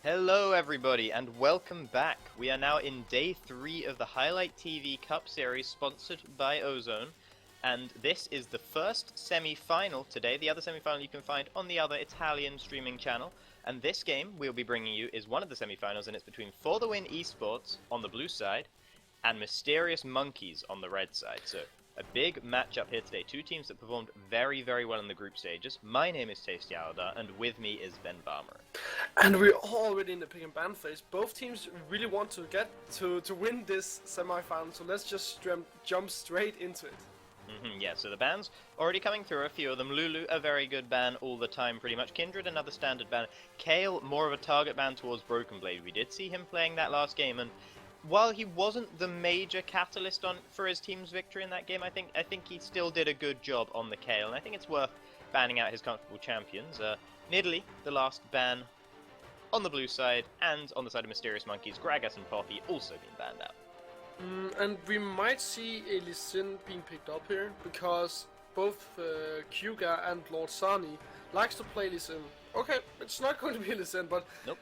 Hello everybody and welcome back. We are now in day 3 of the Highlight TV Cup series sponsored by Ozone, and this is the first semi-final today. The other semi-final you can find on the other Italian streaming channel, and this game we'll be bringing you is one of the semi-finals, and it's between For the Win Esports on the blue side and Mysterious Monkeys on the red side. So a big matchup here today. Two teams that performed very, very well in the group stages. My name is Taste Yalda, and with me is Benvarmeren. And we're already in the pick and ban phase. Both teams really want to get to win this semi-final, so let's just jump straight into it. Yeah, so the bans already coming through, a few of them. Lulu, a very good ban all the time, pretty much. Kindred, another standard ban. Kale, more of a target ban towards Broken Blade. We did see him playing that last game, and while he wasn't the major catalyst for his team's victory in that game, I think he still did a good job on the Kale, and I think it's worth banning out his comfortable champions. Nidalee, the last ban on the blue side, and on the side of Mysterious Monkeys, Gragas and Poppy also being banned out. And we might see a Lee Sin being picked up here, because both Kyuga and Lord Sani likes to play Lee Sin. Okay, it's not going to be Lee Sin, but nope.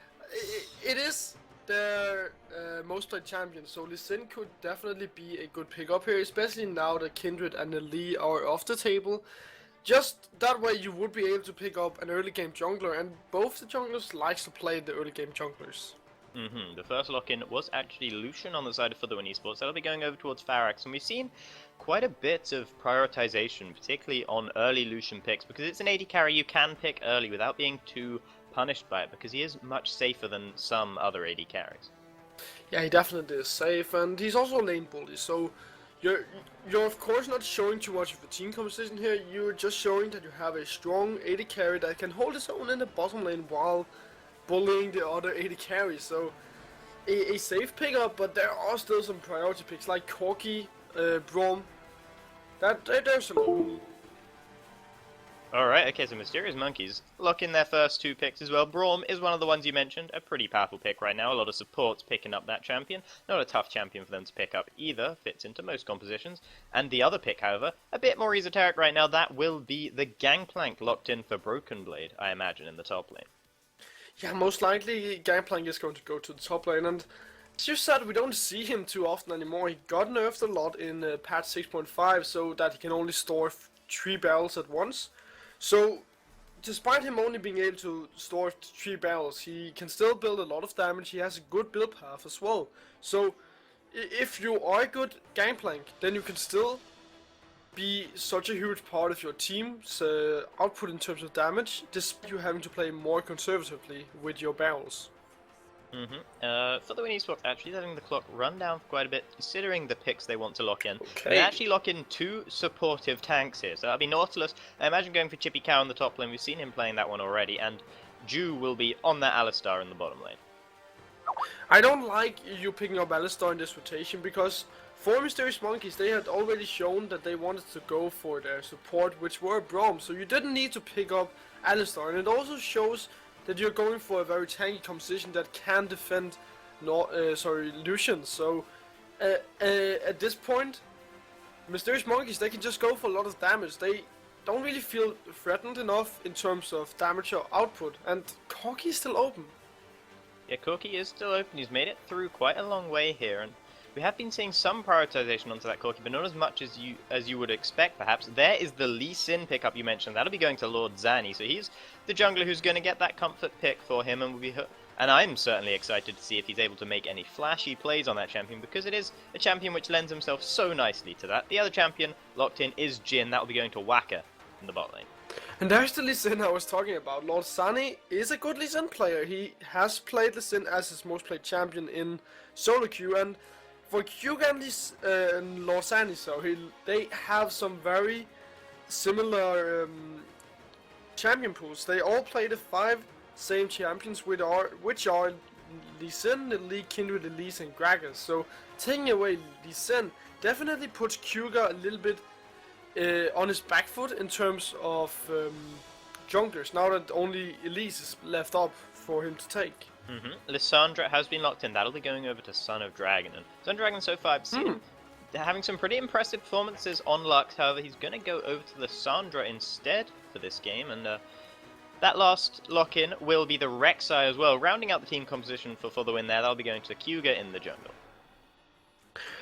it is their most played champion, so Lee Sin could definitely be a good pick up here, especially now that Kindred and Nidalee are off the table. Just that way you would be able to pick up an early game jungler, and both the junglers likes to play the early game junglers. The first lock-in was actually Lucian on the side of For the Win Esports. That'll be going over towards Pharax, and we've seen quite a bit of prioritization, particularly on early Lucian picks, because it's an AD carry you can pick early without being too punished by it, because he is much safer than some other AD carries. Yeah, he definitely is safe, and he's also a lane bully, so you're of course not showing too much of a team composition here. You're just showing that you have a strong AD carry that can hold his own in the bottom lane while bullying the other AD carries. So a safe pickup, but there are still some priority picks like Corki, Braum. There's some. Alright, okay, so Mysterious Monkeys lock in their first two picks as well. Braum is one of the ones you mentioned, a pretty powerful pick right now. A lot of supports picking up that champion. Not a tough champion for them to pick up either, fits into most compositions. And the other pick, however, a bit more esoteric right now, that will be the Gangplank locked in for Broken Blade, I imagine, in the top lane. Yeah, most likely Gangplank is going to go to the top lane, and as you said, we don't see him too often anymore. He got nerfed a lot in patch 6.5 so that he can only store 3 barrels at once. So, despite him only being able to store 3 barrels, he can still build a lot of damage. He has a good build path as well. So, if you are a good Gangplank, then you can still be such a huge part of your team's output in terms of damage, despite you having to play more conservatively with your barrels. For the Win Esports, actually letting the clock run down for quite a bit, considering the picks they want to lock in. Okay. They actually lock in 2 supportive tanks here, so that'll be Nautilus. I imagine going for Chippy Cow in the top lane, we've seen him playing that one already, and Ju will be on that Alistar in the bottom lane. I don't like you picking up Alistar in this rotation, because for Mysterious Monkeys they had already shown that they wanted to go for their support, which were Braum, so you didn't need to pick up Alistar, and it also shows that you're going for a very tanky composition that can defend Lucian. So at this point, Mysterious Monkeys, they can just go for a lot of damage. They don't really feel threatened enough in terms of damage or output, and Corki is still open. Yeah, Corki is still open. He's made it through quite a long way here, and we have been seeing some prioritization onto that Corki, but not as much as you would expect, perhaps. There is the Lee Sin pickup you mentioned. That'll be going to Lord Zani, so he's the jungler who's going to get that comfort pick for him, and I'm certainly excited to see if he's able to make any flashy plays on that champion, because it is a champion which lends himself so nicely to that. The other champion locked in is Jhin. That will be going to Waka in the bot lane. And there's the Lee Sin I was talking about. Lord Sani is a good Lee Sin player. He has played Lee Sin as his most played champion in solo queue, and for Kyuga and Lord Sani, so they have some very similar champion pools. They all play the 5 same champions, which are Lee Sin, Nidalee, Kindred, Elise, and Gragas. So taking away Lee Sin definitely puts Kyuga a little bit on his back foot in terms of junglers, now that only Elise is left up for him to take. Lissandra has been locked in. That'll be going over to Son of Dragon. And Son of Dragon so far, I've seen him having some pretty impressive performances on Lux. However, he's going to go over to Lissandra instead for this game. And That last lock-in will be the Rek'Sai as well, rounding out the team composition for the win there. That'll be going to Kyuga in the jungle.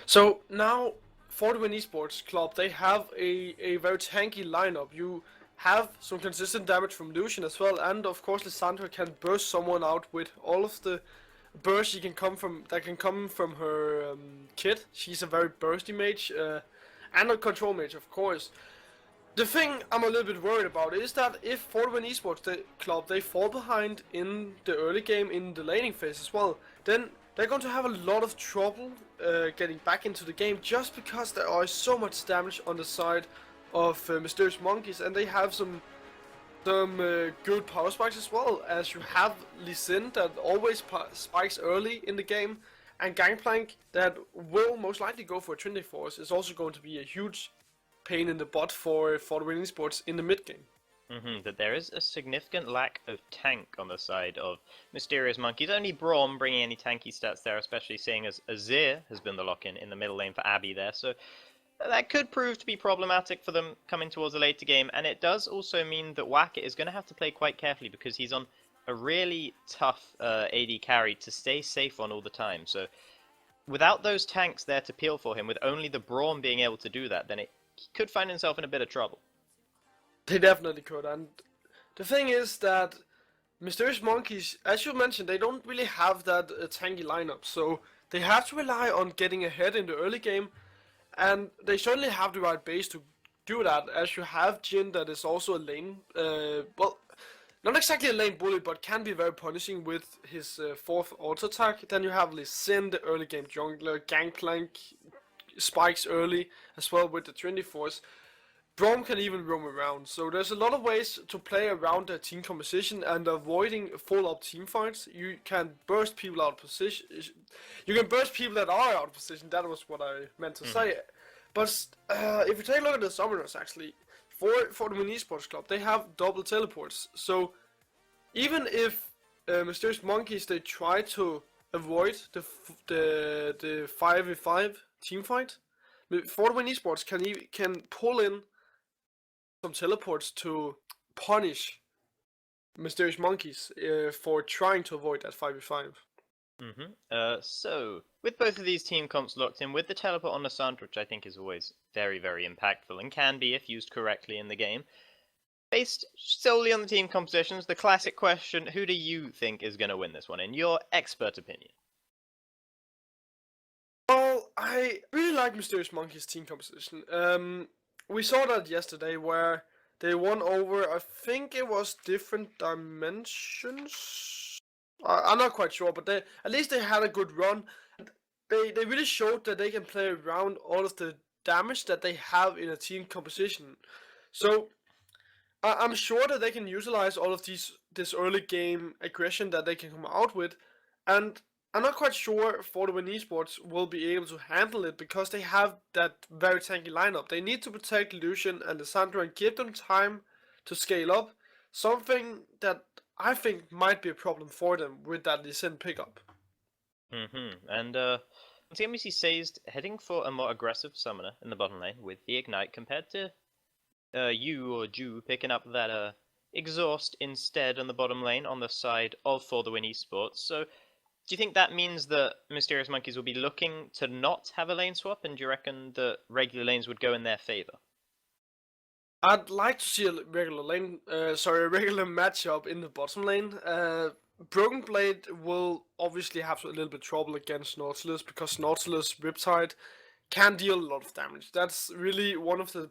So now, for the Win Esports Club, they have a very tanky lineup. You have some consistent damage from Lucian as well, and of course Lissandra can burst someone out with all of the burst she can come from that can come from her kit. She's a very bursty mage and a control mage, of course. The thing I'm a little bit worried about is that if for the Win Esports Club they fall behind in the early game in the laning phase as well, then they're going to have a lot of trouble getting back into the game just because there are so much damage on the side of Mysterious Monkeys, and they have some good power spikes as well, as you have Lee Sin that always spikes early in the game, and Gangplank that will most likely go for a Trinity Force is also going to be a huge pain in the butt for the Win Esports in the mid game. That there is a significant lack of tank on the side of Mysterious Monkeys. Only Braum bringing any tanky stats there, especially seeing as Azir has been the lock-in in the middle lane for Abby there. So that could prove to be problematic for them coming towards the later game. And it does also mean that Wacket is going to have to play quite carefully because he's on a really tough AD carry to stay safe on all the time. So without those tanks there to peel for him, with only the Braum being able to do that, then he could find himself in a bit of trouble. They definitely could, and the thing is that Mysterious Monkeys, as you mentioned, they don't really have that tanky lineup, so they have to rely on getting ahead in the early game, and they certainly have the right base to do that, as you have Jin that is also a lane, well, not exactly a lane bully, but can be very punishing with his fourth auto attack. Then you have Lee Sin, the early game jungler, Gangplank spikes early as well with the Trinity Force. Braum can even roam around, so there's a lot of ways to play around the team composition and avoiding full-up team fights. You can burst people out of position. You can burst people that are out of position. That was what I meant to say. But if you take a look at the summoners, actually, for the Win Esports Club, they have double teleports. So even if Mysterious Monkeys they try to avoid the 5v5 team fight, for the Win Esports can pull in some teleports to punish Mysterious Monkeys for trying to avoid that 5v5. So, with both of these team comps locked in, with the teleport on Lissandra, which I think is always very, very impactful, and can be if used correctly in the game, based solely on the team compositions, the classic question, who do you think is going to win this one, in your expert opinion? Well, I really like Mysterious Monkeys' team composition. We saw that yesterday where they won over, I think it was different dimensions. I'm not quite sure, but at least they had a good run. They really showed that they can play around all of the damage that they have in a team composition. So I'm sure that they can utilize all of this early game aggression that they can come out with, and I'm not quite sure for the Win Esports will be able to handle it because they have that very tanky lineup. They need to protect Lucian and Lissandra and give them time to scale up, something that I think might be a problem for them with that Lee Sin pickup. And once again we see Sazed heading for a more aggressive summoner in the bottom lane with the Ignite compared to you or Ju picking up that Exhaust instead on the bottom lane on the side of For the Win Esports. So do you think that means that Mysterious Monkeys will be looking to not have a lane swap, and do you reckon that regular lanes would go in their favor? I'd like to see a regular matchup in the bottom lane. Broken Blade will obviously have a little bit trouble against Nautilus because Nautilus Riptide can deal a lot of damage. That's really one of the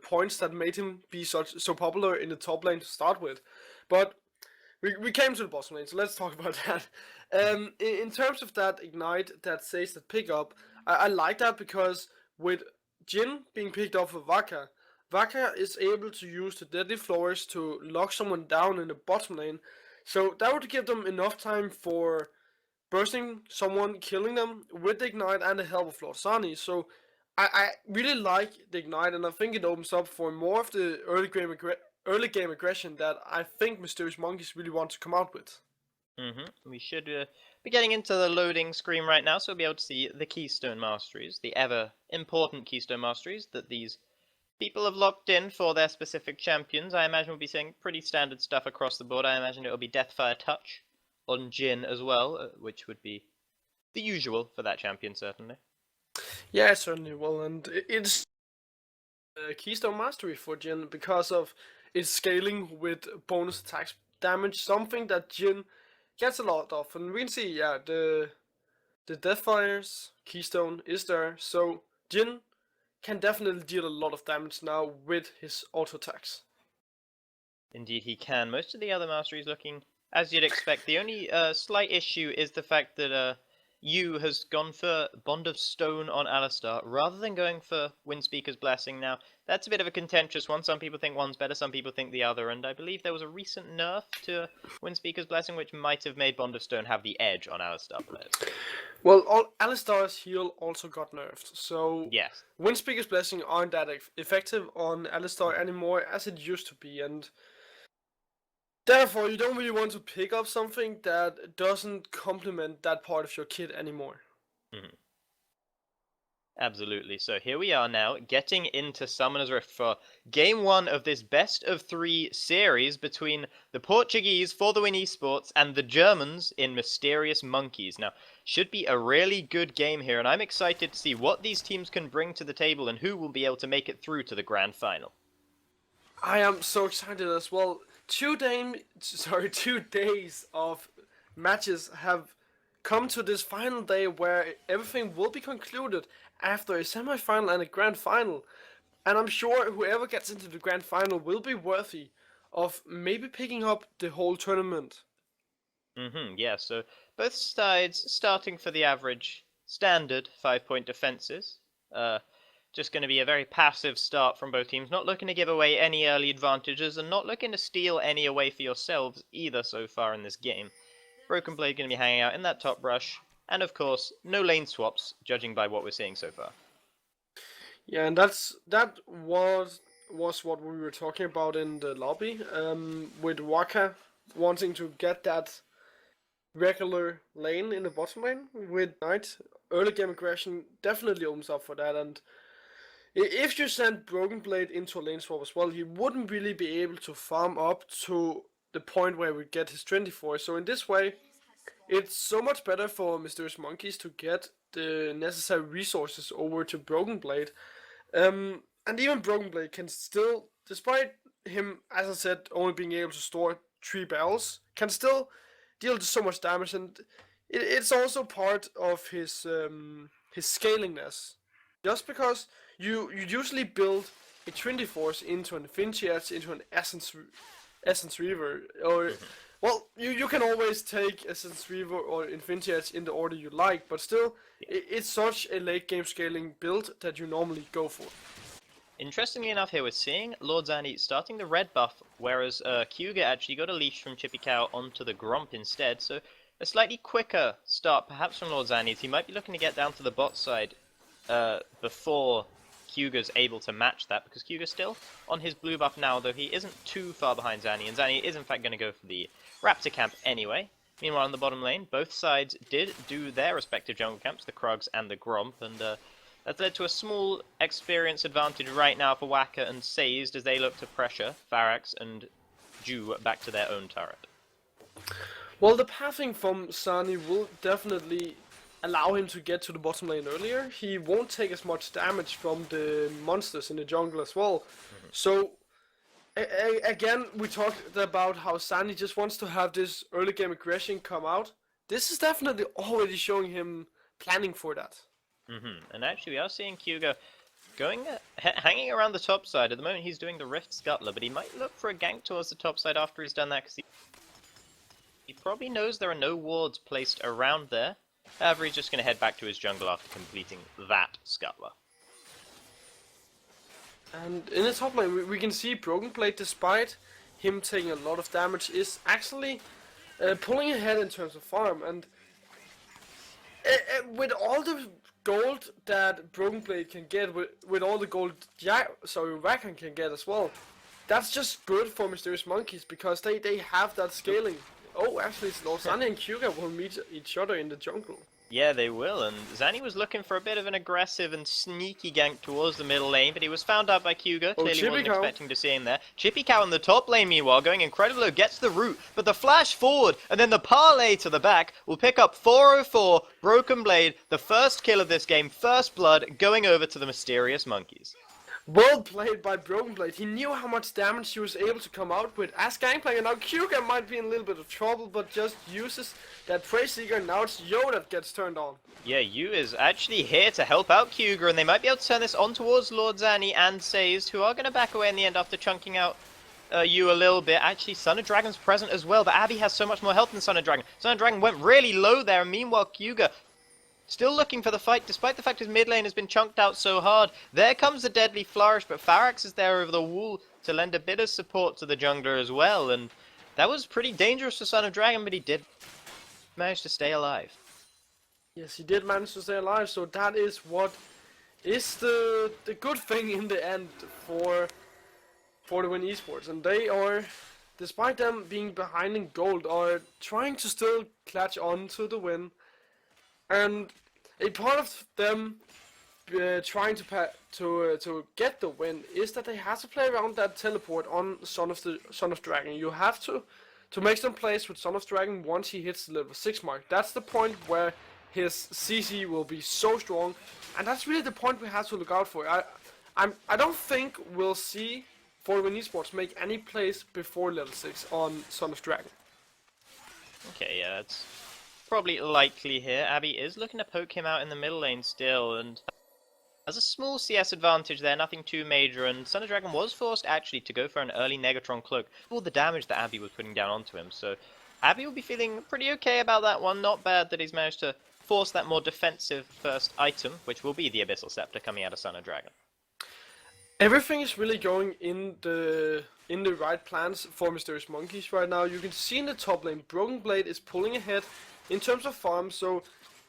points that made him be so popular in the top lane to start with. But we came to the bottom lane, so let's talk about that. In terms of that Ignite that says that pickup, I like that because with Jin being picked up for Vaka is able to use the deadly flourish to lock someone down in the bottom lane. So that would give them enough time for bursting someone, killing them with the Ignite and the help of Lord Sani. So I really like the Ignite, and I think it opens up for more of the early game aggression that I think Mysterious Monkeys really want to come out with. We should be getting into the loading screen right now, so we'll be able to see the Keystone Masteries, the ever important Keystone Masteries that these People have locked in for their specific champions. I imagine we'll be seeing pretty standard stuff across the board. I imagine it'll be Deathfire Touch on Jin as well, which would be the usual for that champion, certainly. Yeah, it certainly will, and it's Keystone Mastery for Jin because of its scaling with bonus attacks damage, something that Jin gets a lot of. And we can see, yeah, the Deathfire's Keystone is there, so Jin can definitely deal a lot of damage now with his auto attacks. Indeed, he can. Most of the other masteries looking as you'd expect. The only slight issue is the fact that Yu has gone for Bond of Stone on Alistar rather than going for Windspeaker's Blessing. Now, that's a bit of a contentious one. Some people think one's better, some people think the other, and I believe there was a recent nerf to Windspeaker's Blessing which might have made Bond of Stone have the edge on Alistar players. Well, Alistar's heal also got nerfed, so yes, Windspeaker's Blessing aren't that effective on Alistar anymore as it used to be, and therefore you don't really want to pick up something that doesn't complement that part of your kit anymore. Mm-hmm. Absolutely. So here we are now, getting into Summoner's Rift for Game 1 of this best-of-3 series between the Portuguese for the Win Esports and the Germans in Mysterious Monkeys. Now, should be a really good game here, and I'm excited to see what these teams can bring to the table and who will be able to make it through to the grand final. I am so excited as well. 2 days of matches have come to this final day where everything will be concluded after a semi-final and a grand final. And I'm sure whoever gets into the grand final will be worthy of maybe picking up the whole tournament. Yeah, so both sides starting for the average standard 5-point defenses. Just going to be a very passive start from both teams, not looking to give away any early advantages and not looking to steal any away for yourselves either so far in this game. Broken Blade going to be hanging out in that top brush, and of course, no lane swaps, judging by what we're seeing so far. Yeah, and that was what we were talking about in the lobby, with Waka wanting to get that regular lane in the bottom lane with Knight. Early game aggression definitely opens up for that, and if you send Broken Blade into a lane swap as well, he wouldn't really be able to farm up to the point where we get his 24. So in this way, it's so much better for Mysterious Monkeys to get the necessary resources over to Broken Blade. And even Broken Blade can still, despite him, as I said, only being able to store 3 barrels, can still deal so much damage, and it's also part of his scalingness. Just because you usually build a Trinity Force into an Infinity Edge, into an Essence Reaver, or well, you can always take Essence Reaver or Infinity Edge in the order you like, but still, it's such a late game scaling build that you normally go for. Interestingly enough, here we're seeing Lord Zanny starting the red buff, whereas Kyuga actually got a leash from Chippy Cow onto the Gromp instead, so a slightly quicker start perhaps from Lord Zanny. He might be looking to get down to the bot side before Kyuga's able to match that, because Kyuga's still on his blue buff now, though he isn't too far behind Zanny, and Zanny is in fact going to go for the Raptor camp anyway. Meanwhile, in the bottom lane, both sides did do their respective jungle camps, the Krugs and the Gromp, and that's led to a small experience advantage right now for Waka and Sazed as they look to pressure Pharax and Ju back to their own turret. Well, the pathing from Sani will definitely allow him to get to the bottom lane earlier. He won't take as much damage from the monsters in the jungle as well. So, again, we talked about how Sani just wants to have this early game aggression come out. This is definitely already showing him planning for that. And actually, we are seeing Kyuga going, hanging around the top side. At the moment, he's doing the Rift Scuttler, but he might look for a gank towards the top side after he's done that, because he probably knows there are no wards placed around there. However, he's just going to head back to his jungle after completing that Scuttler. And in the top lane, we can see Broken Blade, despite him taking a lot of damage, is actually pulling ahead in terms of farm. And with all the gold that Broken Blade can get, with all the gold Rakan can get as well, that's just good for Mysterious Monkeys, because they have that scaling. Oh, actually, it's Lord Sunny and Kyuga will meet each other in the jungle. Yeah, they will, and Zanny was looking for a bit of an aggressive and sneaky gank towards the middle lane, but he was found out by Cougar. Oh, Clearly Chippy wasn't Cow. expecting to see him there. Chippy Cow in the top lane, meanwhile, going incredibly low, gets the root, but the flash forward, and then the parlay to the back will pick up 404, Broken Blade, the first kill of this game, first blood, going over to the Mysterious Monkeys. Well played by Broken Blade. He knew how much damage he was able to come out with as Gangplank, and now Kyuga might be in a little bit of trouble, but just uses that Prey Seeker, and now it's Yo that gets turned on. Yeah, Yu is actually here to help out Cougar, and they might be able to turn this on towards Lord Zanny and Sazed, who are going to back away in the end after chunking out Yu a little bit. Actually, Son of Dragon's present as well, but Abby has so much more health than Son of Dragon. Son of Dragon went really low there, and meanwhile Cougar still looking for the fight, despite the fact his mid lane has been chunked out so hard. There comes the deadly flourish, but Pharax is there over the wall to lend a bit of support to the jungler as well, and that was pretty dangerous for Son of Dragon, but he did manage to stay alive. Yes, he did manage to stay alive, so that is what is the good thing in the end for the Win Esports. And they are, despite them being behind in gold, are trying to still clutch on to the win. And a part of them trying to get the win is that they have to play around that teleport on Son of Dragon. You have to make some plays with Son of Dragon once he hits the level 6 mark. That's the point where his CC will be so strong, and that's really the point we have to look out for. I don't think we'll see for Win Esports make any plays before level 6 on Son of Dragon. Okay, yeah, that's probably likely here. Abby is looking to poke him out in the middle lane still, and has a small CS advantage there, nothing too major, and Son of Dragon was forced actually to go for an early Negatron cloak for all the damage that Abby was putting down onto him, so Abby will be feeling pretty okay about that one. Not bad that he's managed to force that more defensive first item, which will be the Abyssal Scepter coming out of Son of Dragon. Everything is really going in the right plans for Mysterious Monkeys right now. You can see in the top lane, Broken Blade is pulling ahead in terms of farm, so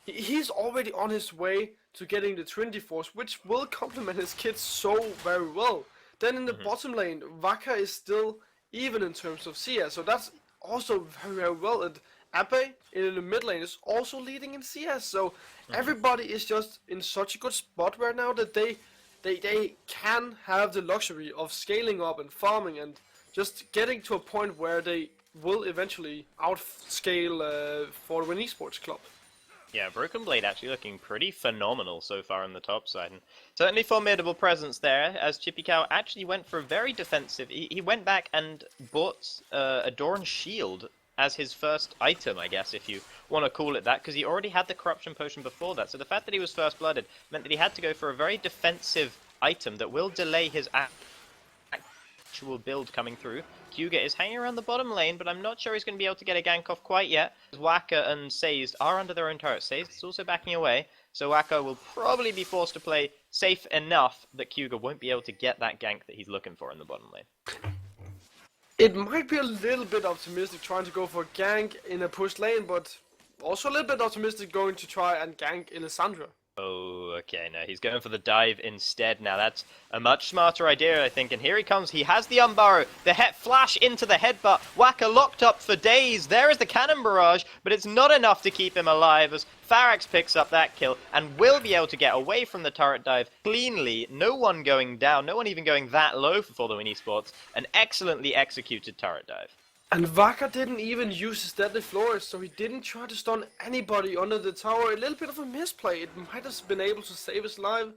he's already on his way to getting the Trinity Force, which will complement his kit so very well. Then in the bottom lane, Vaka is still even in terms of CS, so that's also very, very well. And Abe in the mid lane is also leading in CS, so everybody is just in such a good spot right now that they can have the luxury of scaling up and farming and just getting to a point where they will eventually outscale for Win Esports Club. Yeah, Broken Blade actually looking pretty phenomenal so far on the top side. And certainly formidable presence there, as Chippy Cow actually went for a very defensive. He went back and bought a Doran Shield as his first item, I guess, if you want to call it that, because he already had the Corruption Potion before that. So the fact that he was first blooded meant that he had to go for a very defensive item that will delay his actual build coming through. Cougar is hanging around the bottom lane, but I'm not sure he's going to be able to get a gank off quite yet. Waka and Sazed are under their own turret. Sazed is also backing away, so Waka will probably be forced to play safe enough that Cougar won't be able to get that gank that he's looking for in the bottom lane. It might be a little bit optimistic trying to go for a gank in a push lane, but also a little bit optimistic going to try and gank Elisandra. Oh, okay, no, he's going for the dive instead now. That's a much smarter idea, I think. And here he comes. He has the Unburrow. The flash into the headbutt. Waka locked up for days. There is the cannon barrage, but it's not enough to keep him alive as Pharax picks up that kill and will be able to get away from the turret dive cleanly. No one going down, no one even going that low for the Win Esports. An excellently executed turret dive. And Vaka didn't even use his deadly flourish, so he didn't try to stun anybody under the tower. A little bit of a misplay. It might have been able to save his life.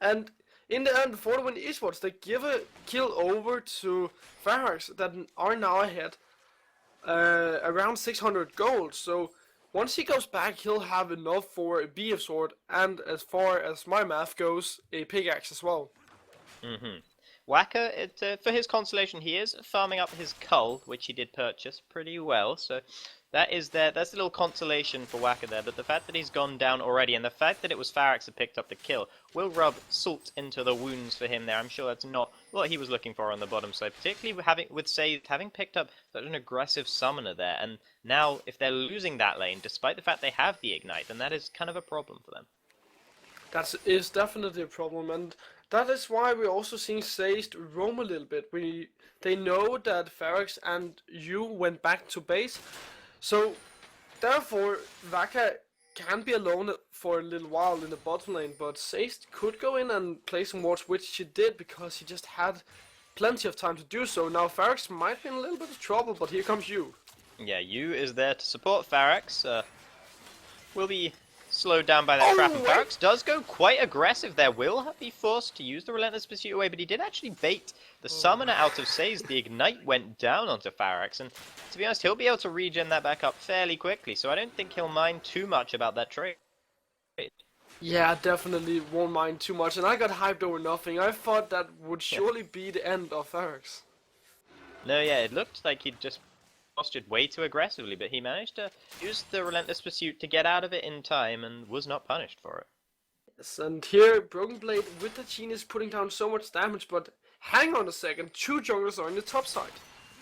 And in the end, for the Win Esports, they give a kill over to Pharax that are now ahead. Around 600 gold. So once he goes back, he'll have enough for a BF sword, and as far as my math goes, a pickaxe as well. Waka, for his consolation, he is farming up his cull, which he did purchase pretty well, so that's a little consolation for Waka there, but the fact that he's gone down already, and the fact that it was Pharax who picked up the kill, will rub salt into the wounds for him there. I'm sure that's not what he was looking for on the bottom side, particularly with Sazed having picked up such an aggressive summoner there, and now if they're losing that lane, despite the fact they have the Ignite, then that is kind of a problem for them. That is definitely a problem, and that is why we're also seeing Sazed roam a little bit. They know that Pharax and you went back to base, so therefore Vaka can be alone for a little while in the bottom lane, but Sage could go in and play some wards, which she did because he just had plenty of time to do so. Now Pharaox might be in a little bit of trouble, but here comes you. Yeah, Yu is there to support Pharaox. Will be slowed down by that trap, and Pharaox does go quite aggressive there. Will be forced to use the Relentless Pursuit away, but he did actually bait the Summoner out of Seize. The Ignite went down onto Pharaox, and to be honest, he'll be able to regen that back up fairly quickly, so I don't think he'll mind too much about that trade. Yeah, definitely won't mind too much, and I got hyped over nothing. I thought that would surely be the end of Pharaox. No, yeah, it looked like he'd just postured way too aggressively, but he managed to use the Relentless Pursuit to get out of it in time and was not punished for it. Yes, and here Broken Blade with the genius putting down so much damage, but hang on a second, 2 junglers are on the top side.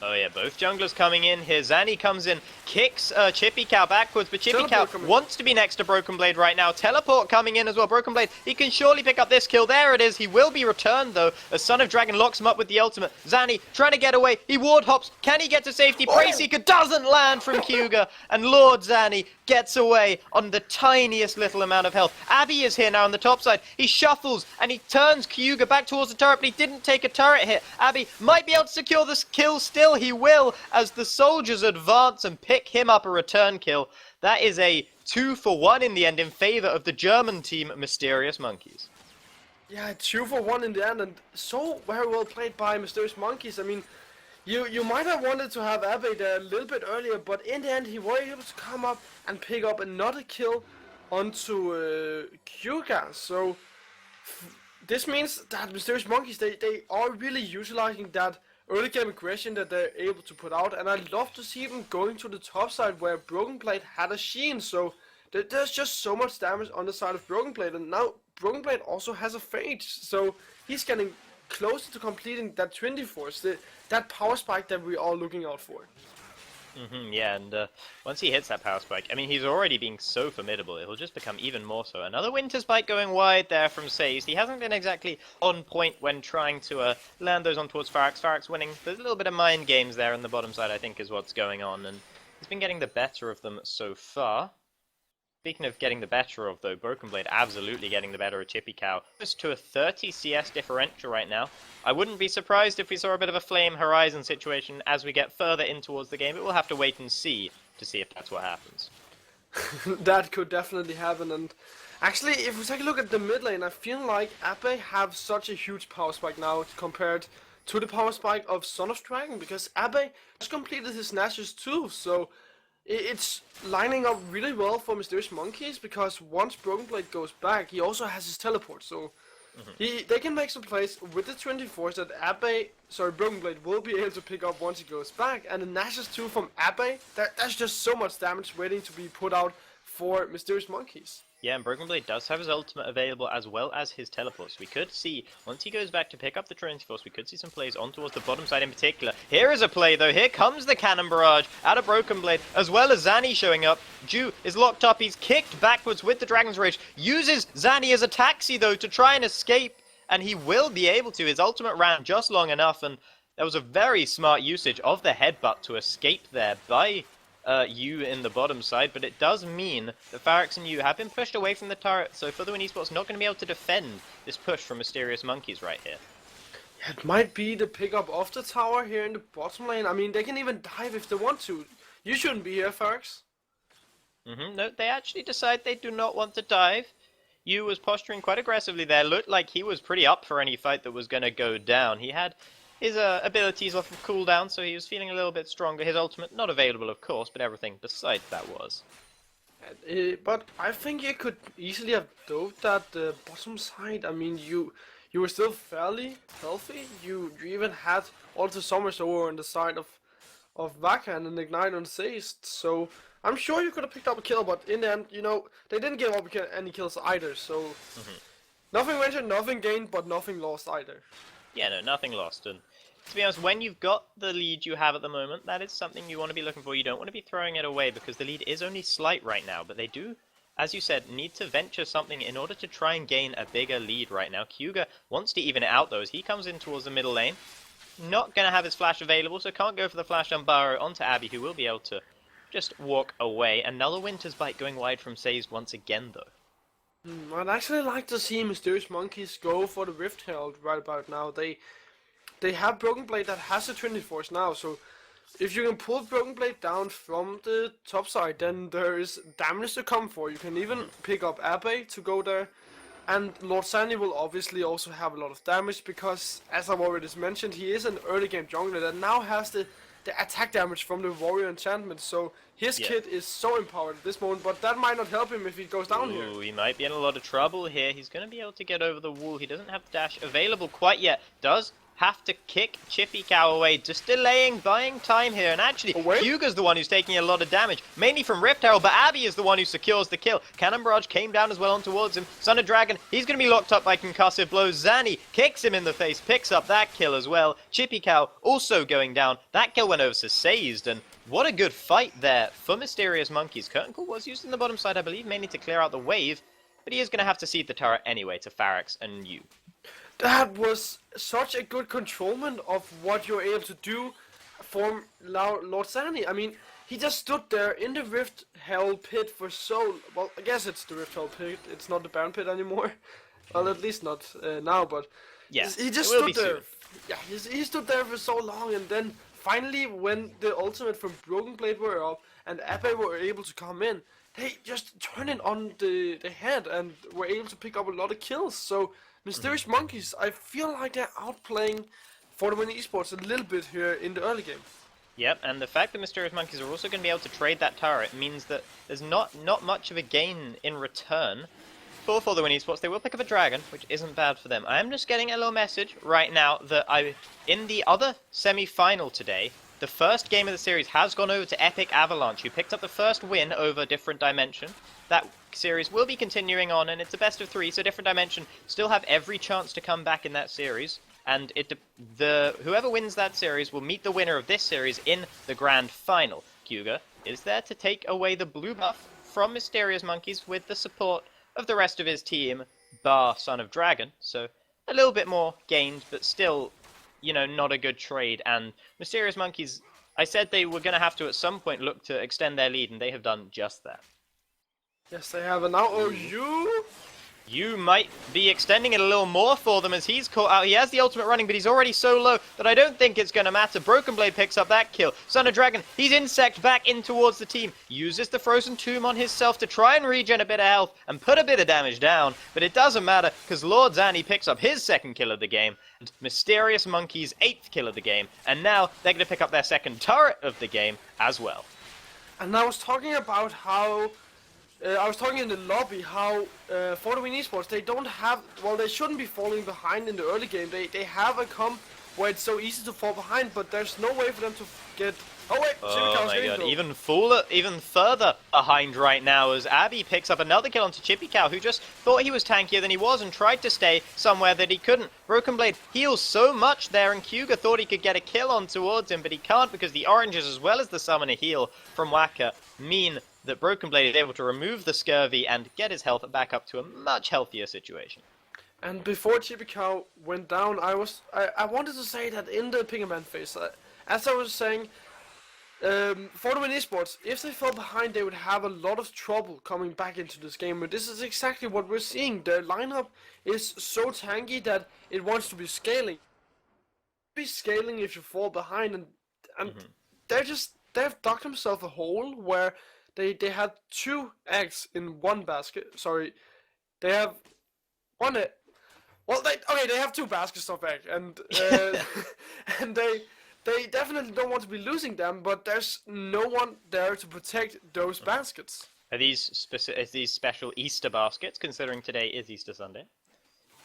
Oh yeah, both junglers coming in here. Zanny comes in, kicks Chippy Cow backwards, but Chippy Cow wants to be next to Broken Blade right now. Teleport coming in as well. Broken Blade, he can surely pick up this kill. There it is. He will be returned though, as Son of Dragon locks him up with the ultimate. Zanny trying to get away. He ward hops. Can he get to safety? Prey Seeker doesn't land from Kyuga, and Lord Zanny gets away on the tiniest little amount of health. Abby is here now on the top side. He shuffles and he turns Kyuga back towards the turret, but he didn't take a turret hit. Abby might be able to secure this kill still. He will, as the soldiers advance and pick him up a return kill. That is a 2-for-1 in the end in favor of the German team, Mysterious Monkeys. Yeah, 2-for-1 in the end, and so very well played by Mysterious Monkeys. I mean, you might have wanted to have Abe there a little bit earlier, but in the end he was able to come up and pick up another kill onto Kyuga. So this means that Mysterious Monkeys, they are really utilizing that early game aggression that they're able to put out, and I love to see them going to the top side where Broken Blade had a Sheen. So there's just so much damage on the side of Broken Blade, and now Broken Blade also has a Phage, so he's getting closer to completing that 24, that power spike that we're all looking out for. Yeah, and once he hits that power spike, I mean, he's already being so formidable, it'll just become even more so. Another Winter Spike going wide there from Seize. He hasn't been exactly on point when trying to land those on towards Pharaox. Pharaox winning. There's a little bit of mind games there on the bottom side, I think, is what's going on, and he's been getting the better of them so far. Speaking of getting the better of, though, Broken Blade absolutely getting the better of Chippy Cow. Just to a 30 CS differential right now. I wouldn't be surprised if we saw a bit of a Flame Horizon situation as we get further in towards the game, but we'll have to wait and see to see if that's what happens. That could definitely happen, and actually, if we take a look at the mid lane, I feel like Abe have such a huge power spike now compared to the power spike of Son of Dragon, because Abe just completed his Nash's too, so it's lining up really well for Mysterious Monkeys, because once Broken Blade goes back, he also has his teleport, so they can make some plays with the 24s that Broken Blade will be able to pick up once he goes back, and the Nash's 2 from Abe, that's just so much damage waiting to be put out for Mysterious Monkeys. Yeah, and Broken Blade does have his ultimate available as well as his teleports. We could see, once he goes back to pick up the Trinity Force, we could see some plays on towards the bottom side in particular. Here is a play though, here comes the Cannon Barrage out of Broken Blade, as well as Zanny showing up. Ju is locked up, he's kicked backwards with the Dragon's Rage, uses Zanny as a taxi though to try and escape, and he will be able to. His ultimate ran just long enough, and there was a very smart usage of the headbutt to escape there by Yu in the bottom side, but it does mean that Pharaox and Yu have been pushed away from the turret, so Furtherwind Esports not going to be able to defend this push from Mysterious Monkeys right here. It might be the pickup of the tower here in the bottom lane. I mean, they can even dive if they want to. You shouldn't be here, Pharaox. No, they actually decide they do not want to dive. Yu was posturing quite aggressively there, looked like he was pretty up for any fight that was going to go down. He had his abilities off of cooldown, so he was feeling a little bit stronger. His ultimate, not available of course, but everything besides that was. But I think you could easily have dove that bottom side. I mean, you were still fairly healthy. You even had all the summers over on the side of Vaka and an Ignite on Seize, so I'm sure you could have picked up a kill, but in the end, you know, they didn't give up any kills either, so nothing ventured, nothing gained, but nothing lost either. Yeah, no, nothing lost, and to be honest, when you've got the lead you have at the moment, that is something you want to be looking for. You don't want to be throwing it away, because the lead is only slight right now, but they do, as you said, need to venture something in order to try and gain a bigger lead right now. Kyuga wants to even it out though, as he comes in towards the middle lane. Not going to have his flash available, so can't go for the flash on Burrow onto Abby, who will be able to just walk away. And Nulla Winter's Bite going wide from Sazed once again, though. I'd actually like to see Mysterious Monkeys go for the Rift Herald right about now. They have Broken Blade that has a Trinity Force now, so if you can pull Broken Blade down from the top side, then there is damage to come for. You can even pick up Abe to go there. And Lord Sandy will obviously also have a lot of damage because, as I've already mentioned, he is an early game jungler that now has the attack damage from the warrior enchantment. So his kit is so empowered at this moment, but that might not help him if he goes down here. He might be in a lot of trouble here. He's going to be able to get over the wall. He doesn't have the dash available quite yet. Does have to kick Chippy Cow away, just buying time here. And actually, Hyuga's the one who's taking a lot of damage, mainly from Rift Herald, but Abby is the one who secures the kill. Cannon Barrage came down as well on towards him. Son of Dragon, he's going to be locked up by concussive blows. Zanny kicks him in the face, picks up that kill as well. Chippy Cow also going down. That kill went over to Sazed, and what a good fight there for Mysterious Monkeys. Curtain Call was used in the bottom side, I believe, mainly to clear out the wave, but he is going to have to cede the turret anyway to Pharax and you. That was such a good controlment of what you're able to do for Lord Zanny. I mean, he just stood there in the Rift Hell pit for well, I guess it's the Rift Hell pit, it's not the Baron pit anymore. Well, at least not now, but yeah, he just stood there. Yeah, he stood there for so long, and then finally when the ultimate from Broken Blade were up and Abe were able to come in, they just turned it on the head and were able to pick up a lot of kills. So Mysterious Monkeys, I feel like they're outplaying For the Win Esports a little bit here in the early game. Yep, and the fact that Mysterious Monkeys are also going to be able to trade that turret means that there's not much of a gain in return for the Win Esports. They will pick up a dragon, which isn't bad for them. I am just getting a little message right now that in the other semi-final today, the first game of the series has gone over to Epic Avalanche, who picked up the first win over Different Dimension. That series will be continuing on, and it's a best of 3, so Different Dimension still have every chance to come back in that series. And whoever wins that series will meet the winner of this series in the grand final. Hyuga is there to take away the blue buff from Mysterious Monkeys with the support of the rest of his team, bar Son of Dragon. So a little bit more gained, but still, not a good trade. And Mysterious Monkeys, I said they were going to have to at some point look to extend their lead, and they have done just that. Yes, they have, and now You might be extending it a little more for them as he's caught out. He has the ultimate running, but he's already so low that I don't think it's going to matter. Broken Blade picks up that kill. Son of Dragon, he's insect back in towards the team. Uses the Frozen Tomb on himself to try and regen a bit of health and put a bit of damage down. But it doesn't matter because Lord Zanny picks up his second kill of the game. And Mysterious Monkeys' 8th kill of the game. And now they're going to pick up their second turret of the game as well. And I was talking about how... I was talking in the lobby how For the Win Esports, they shouldn't be falling behind in the early game. They have a comp where it's so easy to fall behind, but there's no way for them to get... Oh my god, even further behind right now as Abby picks up another kill onto Chippy Cow, who just thought he was tankier than he was and tried to stay somewhere that he couldn't. Broken Blade heals so much there, and Hyuga thought he could get a kill on towards him, but he can't because the oranges as well as the summoner heal from Waka mean that Broken Blade is able to remove the scurvy and get his health back up to a much healthier situation. And before Chippy Cow went down, I wanted to say that in the Pingerman phase, as I was saying, For the Win Esports, if they fell behind, they would have a lot of trouble coming back into this game. But this is exactly what we're seeing. Their lineup is so tanky that it wants to be scaling. If you fall behind, and they've dug themselves a hole where they had 2 eggs in one basket. Sorry, they have one egg. Well, they have 2 baskets of egg, and and they definitely don't want to be losing them, but there's no one there to protect those baskets. Are these special Easter baskets, considering today is Easter Sunday?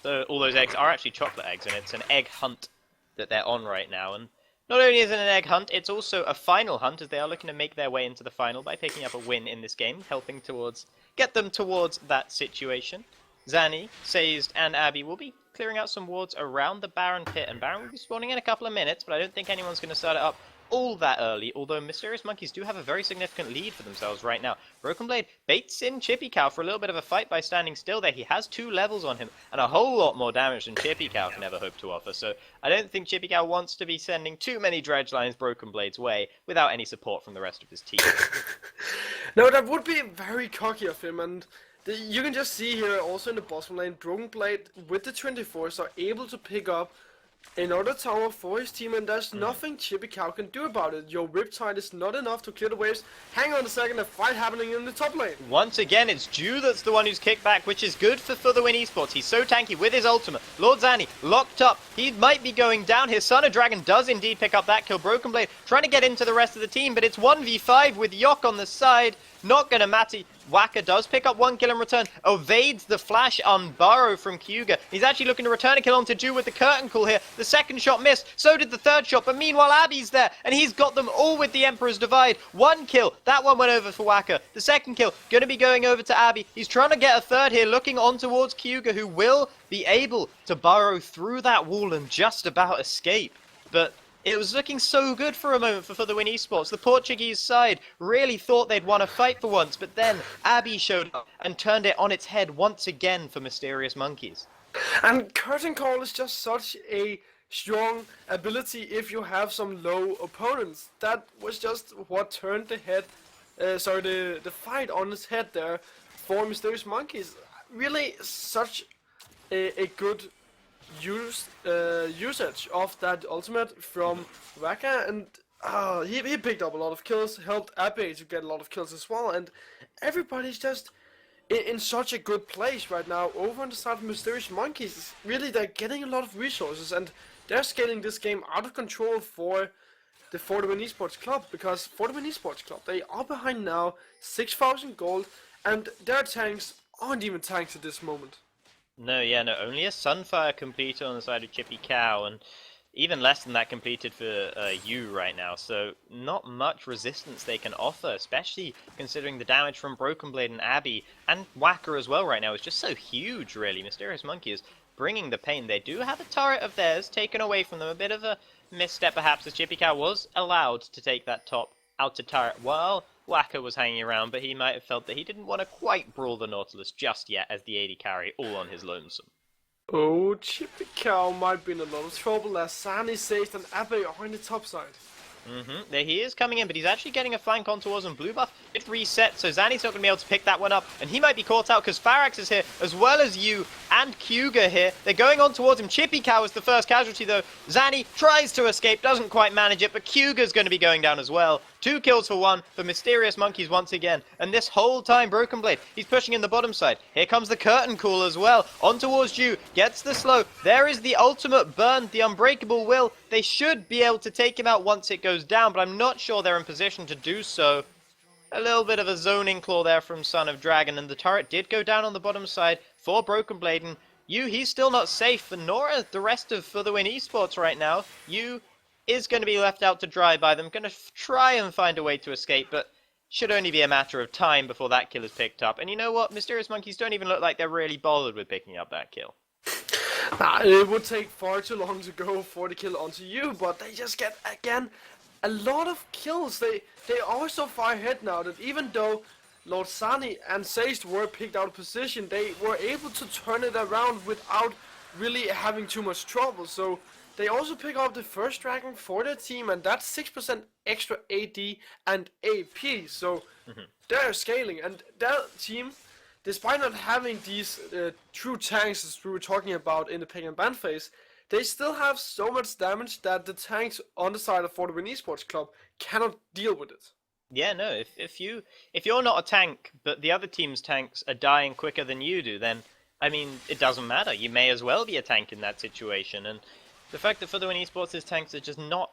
So all those eggs are actually chocolate eggs, and it's an egg hunt that they're on right now. And not only is it an egg hunt, it's also a final hunt, as they are looking to make their way into the final by picking up a win in this game, helping get them towards that situation. Zanny, Sazed, and Abby will be clearing out some wards around the Baron pit, and Baron will be spawning in a couple of minutes, but I don't think anyone's going to start it up all that early, although Mysterious Monkeys do have a very significant lead for themselves right now. Broken Blade baits in Chippy Cow for a little bit of a fight by standing still there. He has 2 levels on him, and a whole lot more damage than Chippy Cow can ever hope to offer, so I don't think Chippy Cow wants to be sending too many Dredge Lines Broken Blade's way without any support from the rest of his team. No, that would be very cocky of him, and you can just see here also in the bottom lane, Broken Blade with the 24s are able to pick up another tower for his team, and there's nothing Chippy Cow can do about it. Your Riptide is not enough to clear the waves. Hang on a second, a fight happening in the top lane. Once again, it's Ju that's the one who's kicked back, which is good for the win Esports. He's so tanky with his ultimate. Lord Zanny locked up. He might be going down here. Son of Dragon does indeed pick up that kill. Broken Blade trying to get into the rest of the team, but it's 1v5 with Yok on the side. Not gonna matter. Waka does pick up 1 kill in return, evades the flash on Burrow from Kyuga. He's actually looking to return a kill onto Ju with the curtain call here. The second shot missed, so did the third shot, but meanwhile Abby's there, and he's got them all with the Emperor's Divide. 1 kill, that one went over for Waka. The second kill, gonna be going over to Abby. He's trying to get a third here, looking on towards Kyuga, who will be able to burrow through that wall and just about escape. But it was looking so good for a moment for the win Esports. The Portuguese side really thought they'd won a fight for once, but then Abby showed up and turned it on its head once again for Mysterious Monkeys. And Curtain Call is just such a strong ability if you have some low opponents. That was just what turned the fight on its head there for Mysterious Monkeys. Really such a good usage of that ultimate from Waka, and he picked up a lot of kills, helped Abe to get a lot of kills as well, and everybody's just in such a good place right now over on the side of Mysterious Monkeys. Really, they're getting a lot of resources, and they're scaling this game out of control for the Win Esports Club, because for the Win Esports Club, they are behind now 6,000 gold, and their tanks aren't even tanks at this moment. No, only a Sunfire completed on the side of Chippy Cow, and even less than that completed for you right now, so not much resistance they can offer, especially considering the damage from Broken Blade and Abby, and Whacker as well right now is just so huge, really. Mysterious Monkey is bringing the pain. They do have a turret of theirs taken away from them, a bit of a misstep perhaps, as Chippy Cow was allowed to take that top outer turret while Whacker was hanging around, but he might have felt that he didn't want to quite brawl the Nautilus just yet as the AD carry all on his lonesome. Oh, Chippy Cow might be in a lot of trouble as Sani, Sage and Abe are on the top side. There he is coming in, but he's actually getting a flank on towards him. Blue buff, it reset, so Zanny's not going to be able to pick that one up, and he might be caught out because Pharax is here, as well as you and Kyuga here. They're going on towards him. Chippy Cow is the first casualty, though. Zanny tries to escape, doesn't quite manage it, but Kyuga's going to be going down as well. 2 kills for 1 for Mysterious Monkeys once again, and this whole time Broken Blade, he's pushing in the bottom side. Here comes the curtain call as well, on towards Ju, gets the slow. There is the ultimate burn, the unbreakable will. They should be able to take him out once it goes down, but I'm not sure they're in position to do so. A little bit of a zoning claw there from Son of Dragon, and the turret did go down on the bottom side for Broken Blade, and he's still not safe, and nor are the rest of For the Win Esports right now. Is going to be left out to dry by them, going to try and find a way to escape, but should only be a matter of time before that kill is picked up. And you know what? Mysterious Monkeys don't even look like they're really bothered with picking up that kill. It would take far too long to go for the kill onto you, but they just get, again, a lot of kills. They are so far ahead now that even though Lord Sani and Sage were picked out of position, they were able to turn it around without really having too much trouble. So they also pick up the first dragon for their team, and that's 6% extra AD and AP. So they're scaling, and their team, despite not having these true tanks as we were talking about in the pick and ban phase, they still have so much damage that the tanks on the side of For the Win Esports Club cannot deal with it. Yeah, no, if you're not a tank, but the other team's tanks are dying quicker than you do, then, I mean, it doesn't matter. You may as well be a tank in that situation, and the fact that For the Win Esports' tanks are just not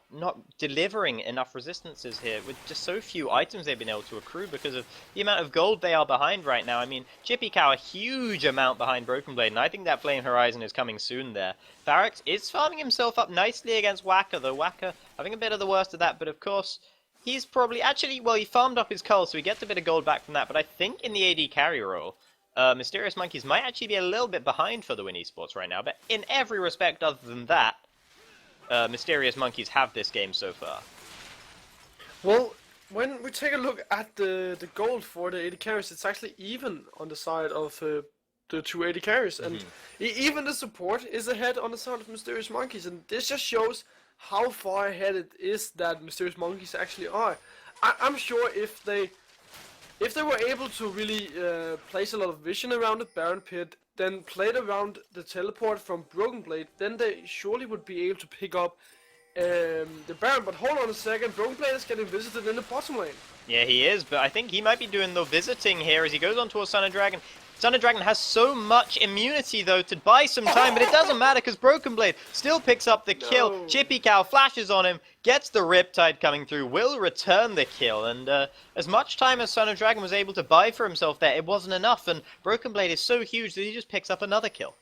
delivering enough resistances here, with just so few items they've been able to accrue because of the amount of gold they are behind right now. I mean, Chippy Cow a huge amount behind Broken Blade, and I think that Flame Horizon is coming soon there. Pharax is farming himself up nicely against Whacker, though Whacker having a bit of the worst of that, but of course, he's probably, actually, well, he farmed up his cull, so he gets a bit of gold back from that, but I think in the AD carry role, Mysterious Monkeys might actually be a little bit behind For the Win Esports right now, but in every respect other than that, Mysterious Monkeys have this game so far. Well, when we take a look at the gold for the 80 carries, it's actually even on the side of the 280 carries, and even the support is ahead on the side of Mysterious Monkeys, and this just shows how far ahead it is that Mysterious Monkeys actually are. I'm sure if they were able to really place a lot of vision around the Baron Pit, then played around the teleport from Broken Blade, then they surely would be able to pick up the Baron. But hold on a second, Broken Blade is getting visited in the bottom lane. Yeah, he is, but I think he might be doing the visiting here as he goes on towards Son of Dragon. Son of Dragon has so much immunity, though, to buy some time, but it doesn't matter because Broken Blade still picks up the kill. No. Chippy Cow flashes on him, gets the Riptide coming through, will return the kill, and as much time as Son of Dragon was able to buy for himself there, it wasn't enough, and Broken Blade is so huge that he just picks up another kill.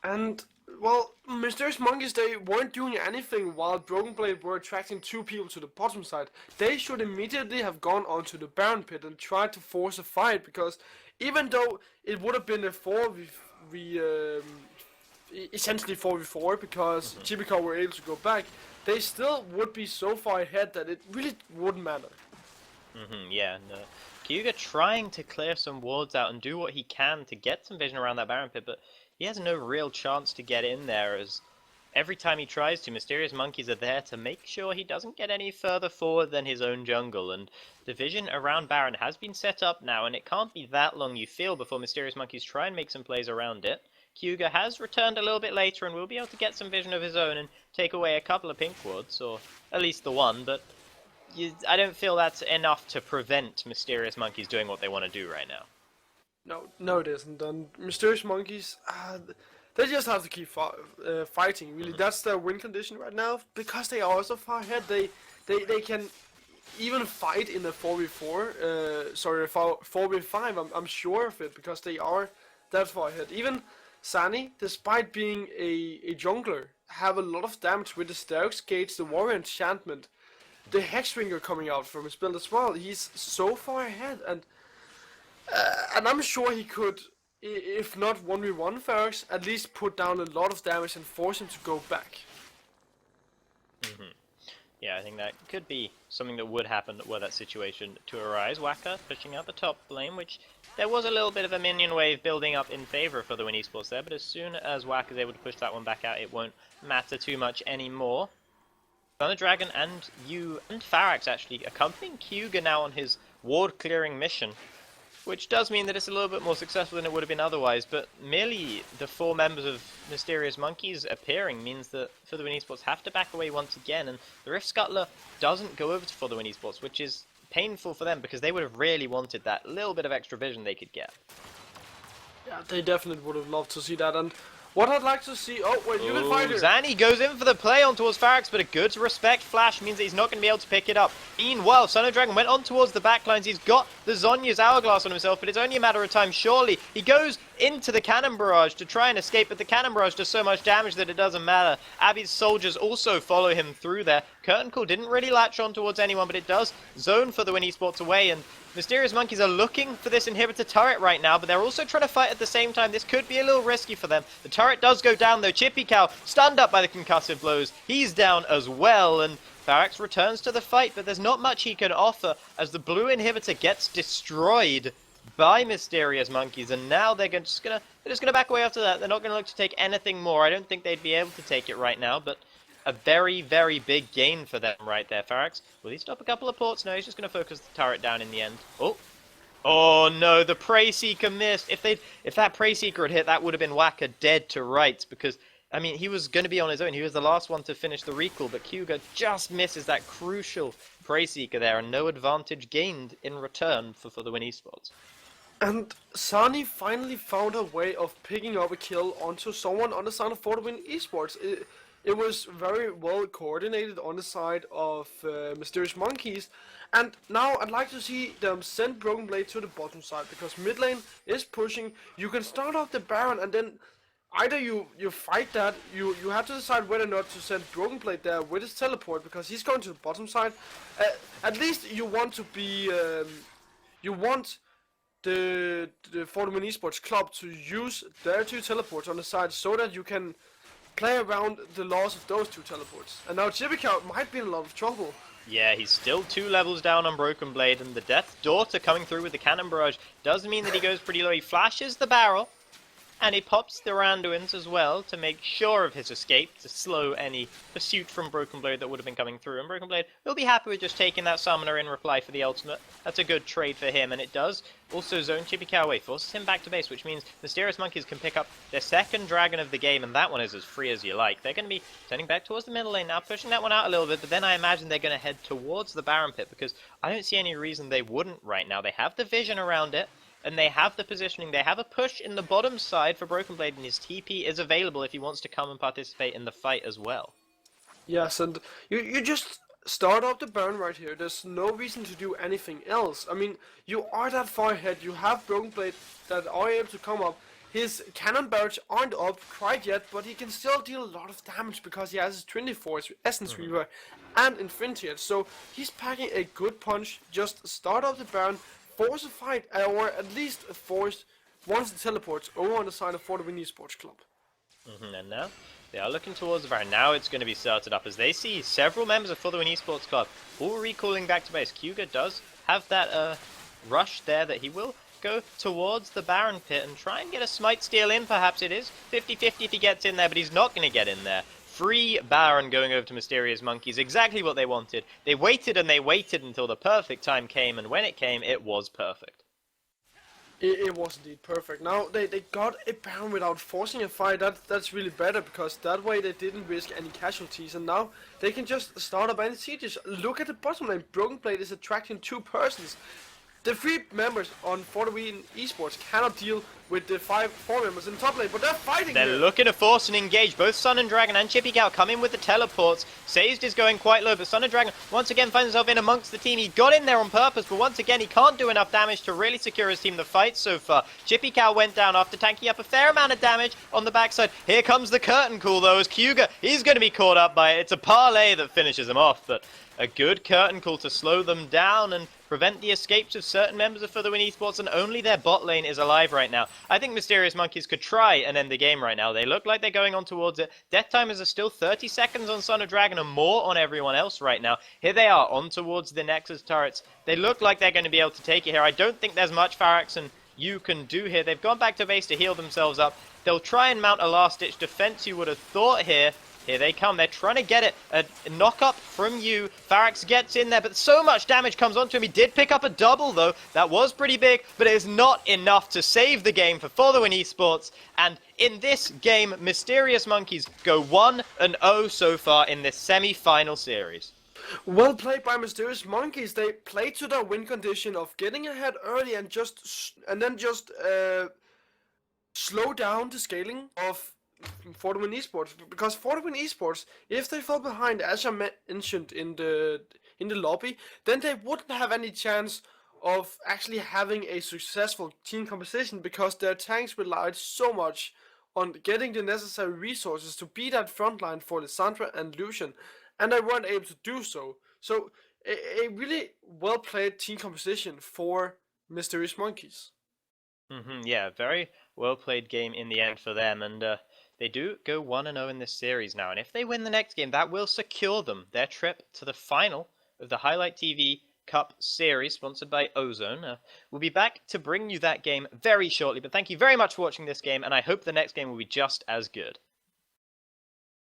And, well, Mysterious Monkeys, they weren't doing anything while Broken Blade were attracting 2 people to the bottom side. They should immediately have gone onto the Baron Pit and tried to force a fight, because even though it would have been a essentially 4v4, because Chibico were able to go back, they still would be so far ahead that it really wouldn't matter. Yeah, no. Kyuga trying to clear some wards out and do what he can to get some vision around that Baron Pit, but he has no real chance to get in there, as every time he tries to, Mysterious Monkeys are there to make sure he doesn't get any further forward than his own jungle, and the vision around Baron has been set up now, and it can't be that long, you feel, before Mysterious Monkeys try and make some plays around it. Kyuga has returned a little bit later and will be able to get some vision of his own and take away a couple of pink wards, or at least the one, but I don't feel that's enough to prevent Mysterious Monkeys doing what they want to do right now. No, it isn't. And Mysterious Monkeys, they just have to keep fighting. Really, that's their win condition right now, because they are so far ahead. They can even fight in a 4v4. Sorry, 4v5. I'm sure of it, because they are that far ahead. Even Sani, despite being a jungler, have a lot of damage with the Starks Gauge, the Warrior Enchantment, the Hexbringer coming out from his build as well. He's so far ahead, and I'm sure he could, if not 1v1 Ferox, at least put down a lot of damage and force him to go back. Yeah, I think that could be something that would happen were that situation to arise. Waka pushing out the top lane, which there was a little bit of a minion wave building up in favor for the Win Esports there, but as soon as Waka is able to push that one back out, it won't matter too much anymore. Thunder Dragon and you and Farax actually accompanying Kyuga now on his ward clearing mission, which does mean that it's a little bit more successful than it would have been otherwise, but merely the 4 members of Mysterious Monkeys appearing means that For the Win Esports have to back away once again, and the Rift Scuttler doesn't go over to For the Win Esports, which is painful for them because they would have really wanted that little bit of extra vision they could get. Yeah, they definitely would have loved to see that, and what I'd like to see... Oh, wait, you can fight here. Zanny goes in for the play on towards Farax, but a good respect flash means that he's not going to be able to pick it up. Meanwhile, Son of Dragon went on towards the backlines. He's got the Zhonya's Hourglass on himself, but it's only a matter of time, surely. He goes into the Cannon Barrage to try and escape, but the Cannon Barrage does so much damage that it doesn't matter. Abby's soldiers also follow him through there. Curtain Call didn't really latch on towards anyone, but it does zone For the Win Esports away, and Mysterious Monkeys are looking for this inhibitor turret right now, but they're also trying to fight at the same time. This could be a little risky for them. The turret does go down though. Chippy Cow stunned up by the concussive blows. He's down as well, and Farax returns to the fight, but there's not much he can offer as the blue inhibitor gets destroyed by Mysterious Monkeys, and now they're just gonna back away after that. They're not gonna look to take anything more. I don't think they'd be able to take it right now, but a very, very big gain for them right there. Farax, will he stop a couple of ports? No, he's just going to focus the turret down in the end. Oh no, the Prey Seeker missed. If that Prey Seeker had hit, that would have been Waka dead to rights, because, I mean, he was going to be on his own. He was the last one to finish the recall, but Kyuga just misses that crucial Prey Seeker there, and no advantage gained in return for the Win Esports. And Sani finally found a way of picking up a kill onto someone on the side of For the Win Esports. It was very well coordinated on the side of Mysterious Monkeys, and now I'd like to see them send Broken Blade to the bottom side, because mid lane is pushing. You can start off the Baron, and then either you fight that, you have to decide whether or not to send Broken Blade there with his teleport, because he's going to the bottom side. At least you want to be, you want the For the Win Esports club to use their 2 teleports on the side, so that you can play around the loss of those 2 teleports. And now Chibicow might be in a lot of trouble. Yeah, he's still 2 levels down on Broken Blade, and the Death Daughter coming through with the Cannon Barrage does mean that he goes pretty low. He flashes the barrel, and he pops the Randuins as well to make sure of his escape, to slow any pursuit from Broken Blade that would have been coming through. And Broken Blade will be happy with just taking that Summoner in reply for the ultimate. That's a good trade for him, and it does also zone Chippy Cow away, forces him back to base, which means Mysterious Monkeys can pick up their second dragon of the game, and that one is as free as you like. They're going to be turning back towards the middle lane now, pushing that one out a little bit, but then I imagine they're going to head towards the Baron Pit, because I don't see any reason they wouldn't right now. They have the vision around it, and they have the positioning. They have a push in the bottom side for Broken Blade, and his TP is available if he wants to come and participate in the fight as well. Yes, and you just start up the Baron right here. There's no reason to do anything else. I mean, you are that far ahead. You have Broken Blade that are able to come up. His cannon barrage aren't up quite yet, but he can still deal a lot of damage because he has his Trinity Force, Essence Reaver, and Infinity Edge. So he's packing a good punch. Just start up the Baron, force a fight, or at least force once it teleports over on the side of For the Win Esports Club. And now they are looking towards the Baron. Now it's going to be started up as they see several members of For the Win Esports Club all recalling back to base. Kuga does have that rush there that he will go towards the Baron Pit and try and get a Smite Steal in. Perhaps it is 50-50 if he gets in there, but he's not going to get in there. Free Baron going over to Mysterious Monkeys, exactly what they wanted. They waited and they waited until the perfect time came, and when it came, it was perfect. It was indeed perfect. Now they got a Baron without forcing a fight. That's really better, because that way they didn't risk any casualties, and now they can just start up any sieges. Look at the bottom lane. Broken Blade is attracting 2 persons. The 3 members on For the Win Esports cannot deal with the 4 members in top lane, but they're fighting. They're looking to force and engage. Both Sun and Dragon and Chippy Cow come in with the teleports. Sazed is going quite low, but Sun and Dragon once again finds himself in amongst the team. He got in there on purpose, but once again he can't do enough damage to really secure his team the fight so far. Chippy Cow went down after tanking up a fair amount of damage on the backside. Here comes the curtain call though, as Kuga, he's going to be caught up by it. It's a parlay that finishes him off, but a good curtain call to slow them down and prevent the escapes of certain members of For the Win Esports, and only their bot lane is alive right now. I think Mysterious Monkeys could try and end the game right now. They look like they're going on towards it. Death timers are still 30 seconds on Son of Dragon and more on everyone else right now. Here they are on towards the Nexus turrets. They look like they're going to be able to take it here. I don't think there's much Pharax and you can do here. They've gone back to base to heal themselves up. They'll try and mount a last-ditch defense, you would have thought here. Here they come. They're trying to get it. A knock-up from you. Pharax gets in there, but so much damage comes onto him. He did pick up a double, though. That was pretty big, but it is not enough to save the game for the Win Esports. And in this game, Mysterious Monkeys go 1-0 so far in this semi-final series. Well played by Mysterious Monkeys. They played to their win condition of getting ahead early and then just slow down the scaling of For the Win Esports, because For the Win Esports, if they fell behind, as I mentioned in the lobby, then they wouldn't have any chance of actually having a successful team composition, because their tanks relied so much on getting the necessary resources to be that frontline for Lissandra and Lucian, and they weren't able to do so. So a really well played team composition for Mysterious Monkeys. Yeah, very well played game in the end for them, and they do go 1-0 in this series now, and if they win the next game, that will secure them their trip to the final of the Highlight TV Cup Series, sponsored by Ozone. We'll be back to bring you that game very shortly, but thank you very much for watching this game, and I hope the next game will be just as good.